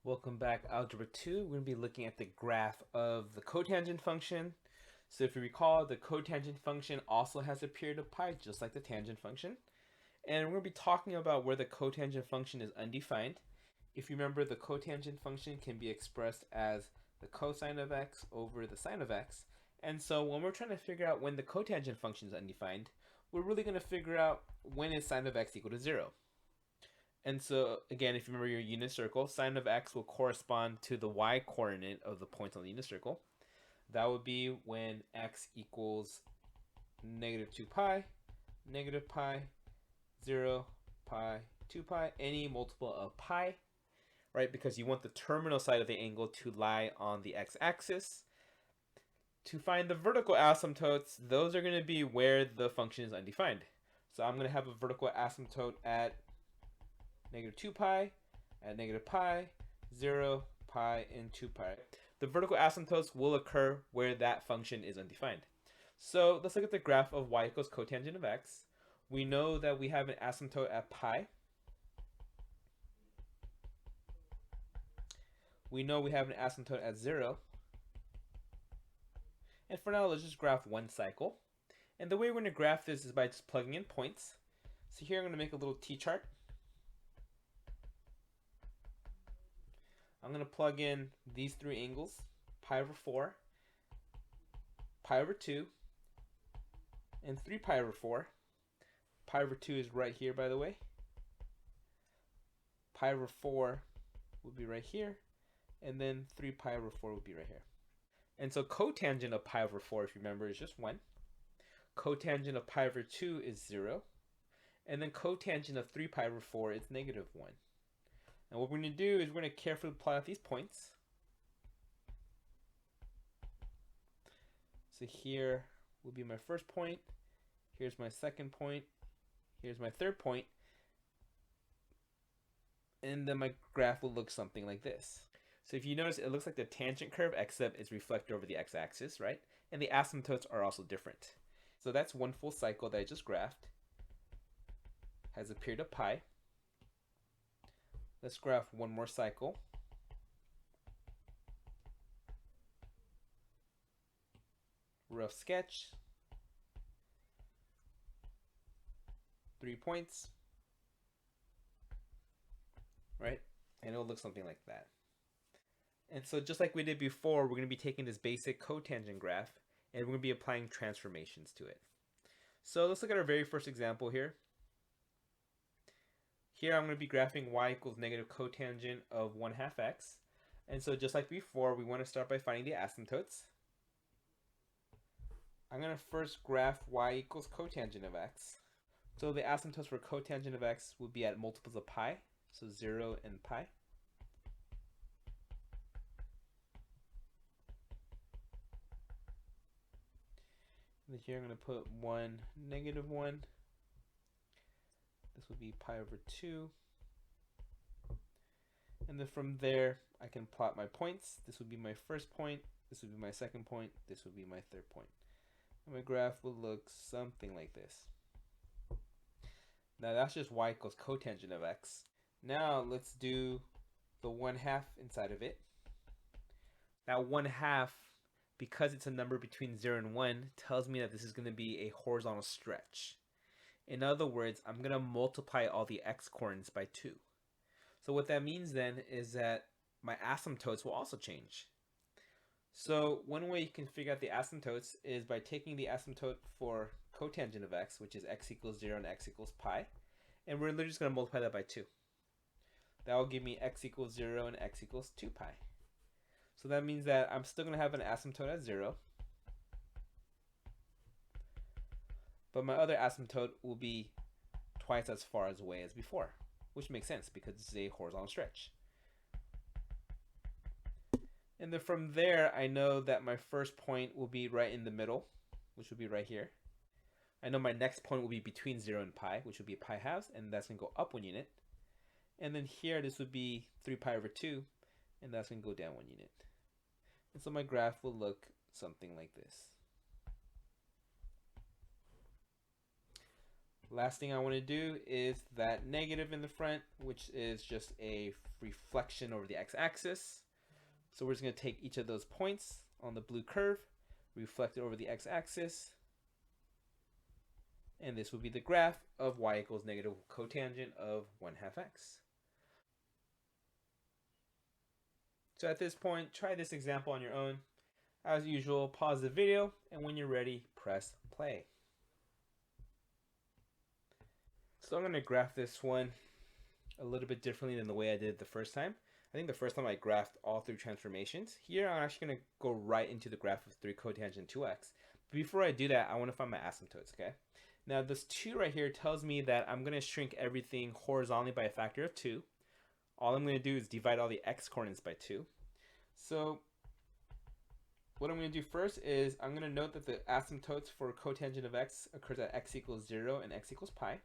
Welcome back, Algebra 2. We're going to be looking at the graph of the cotangent function. So if you recall, the cotangent function also has a period of pi, just like the tangent function. And we're going to be talking about where the cotangent function is undefined. If you remember, the cotangent function can be expressed as the cosine of x over the sine of x. And so when we're trying to figure out when the cotangent function is undefined, we're really going to figure out when is sine of x equal to 0. And so, again, if you remember your unit circle, sine of x will correspond to the y-coordinate of the point on the unit circle. That would be when x equals negative 2 pi, negative pi, 0, pi, 2 pi, any multiple of pi, right? Because you want the terminal side of the angle to lie on the x-axis. To find the vertical asymptotes, those are going to be where the function is undefined. So I'm going to have a vertical asymptote at negative 2 pi, at negative pi, 0, pi, and 2 pi. The vertical asymptotes will occur where that function is undefined. So let's look at the graph of y equals cotangent of x. We know that we have an asymptote at pi. We know we have an asymptote at 0. And for now, let's just graph one cycle. And the way we're going to graph this is by just plugging in points. So here I'm going to make a little t-chart. I'm going to plug in these three angles, pi over 4, pi over 2, and 3 pi over 4. Pi over 2 is right here, by the way. Pi over 4 would be right here, and then 3 pi over 4 would be right here. And so cotangent of pi over 4, if you remember, is just 1. Cotangent of pi over 2 is 0. And then cotangent of 3 pi over 4 is negative 1. And what we're going to do is we're going to carefully plot out these points. So here will be my first point. Here's my second point. Here's my third point. And then my graph will look something like this. So if you notice, it looks like the tangent curve, except it's reflected over the x-axis, right? And the asymptotes are also different. So that's one full cycle that I just graphed. Has a period of pi. Let's graph one more cycle. Rough sketch. 3 points. Right? And it'll look something like that. And so just like we did before, we're going to be taking this basic cotangent graph and we're going to be applying transformations to it. So let's look at our very first example here. Here I'm going to be graphing y equals negative cotangent of 1/2 x. And so just like before, we want to start by finding the asymptotes. I'm going to first graph y equals cotangent of x. So the asymptotes for cotangent of x would be at multiples of pi, so 0 and pi. And here I'm going to put 1, negative 1. This would be pi over 2. And then from there, I can plot my points. This would be my first point. This would be my second point. This would be my third point. And my graph will look something like this. Now that's just y equals cotangent of x. Now let's do the 1/2 inside of it. That 1/2, because it's a number between 0 and 1, tells me that this is going to be a horizontal stretch. In other words, I'm going to multiply all the x coordinates by 2. So what that means then is that my asymptotes will also change. So one way you can figure out the asymptotes is by taking the asymptote for cotangent of x, which is x equals 0 and x equals pi, and we're literally just going to multiply that by 2. That will give me x equals 0 and x equals 2 pi. So that means that I'm still going to have an asymptote at 0, but my other asymptote will be twice as far away as before, which makes sense because this is a horizontal stretch. And then from there, I know that my first point will be right in the middle, which will be right here. I know my next point will be between 0 and pi, which will be pi halves, and that's going to go up 1 unit. And then here, this would be 3 pi over 2, and that's going to go down 1 unit. And so my graph will look something like this. Last thing I want to do is that negative in the front, which is just a reflection over the x-axis. So we're just going to take each of those points on the blue curve, reflect it over the x-axis, and this will be the graph of y equals negative cotangent of 1/2 x. So at this point, try this example on your own. As usual, pause the video, and when you're ready, press play. So I'm going to graph this one a little bit differently than the way I did it the first time. I think the first time I graphed all three transformations. Here I'm actually going to go right into the graph of 3 cotangent 2x. But before I do that, I want to find my asymptotes, okay? Now this 2 right here tells me that I'm going to shrink everything horizontally by a factor of 2. All I'm going to do is divide all the x coordinates by 2. So what I'm going to do first is I'm going to note that the asymptotes for cotangent of x occurs at x equals 0 and x equals pi.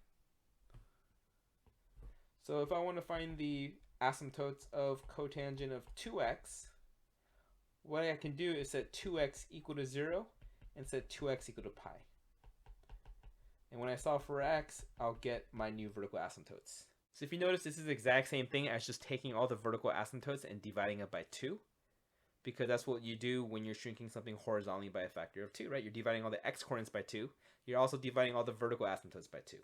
So if I want to find the asymptotes of cotangent of 2x, what I can do is set 2x equal to 0 and set 2x equal to pi. And when I solve for x, I'll get my new vertical asymptotes. So if you notice, this is the exact same thing as just taking all the vertical asymptotes and dividing it by 2. Because that's what you do when you're shrinking something horizontally by a factor of 2, right? You're dividing all the x coordinates by 2. You're also dividing all the vertical asymptotes by 2.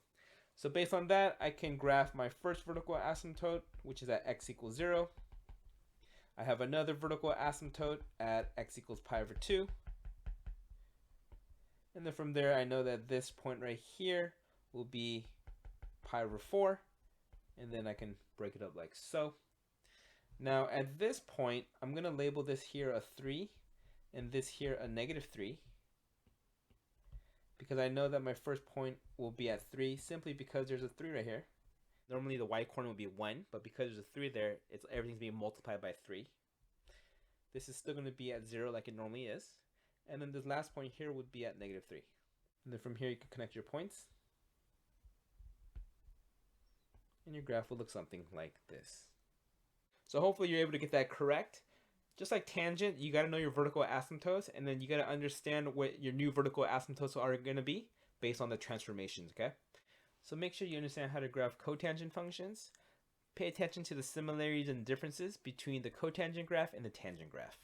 So based on that, I can graph my first vertical asymptote, which is at x equals 0. I have another vertical asymptote at x equals pi over 2. And then from there, I know that this point right here will be pi over 4. And then I can break it up like so. Now at this point, I'm going to label this here a 3 and this here a negative 3. Because I know that my first point will be at 3 simply because there's a 3 right here. Normally the y coordinate would be 1, but because there's a 3 there, everything's being multiplied by 3. This is still going to be at 0 like it normally is. And then this last point here would be at negative 3. And then from here you can connect your points. And your graph will look something like this. So hopefully you're able to get that correct. Just like tangent, you got to know your vertical asymptotes, and then you got to understand what your new vertical asymptotes are going to be based on the transformations, okay? So make sure you understand how to graph cotangent functions. Pay attention to the similarities and differences between the cotangent graph and the tangent graph.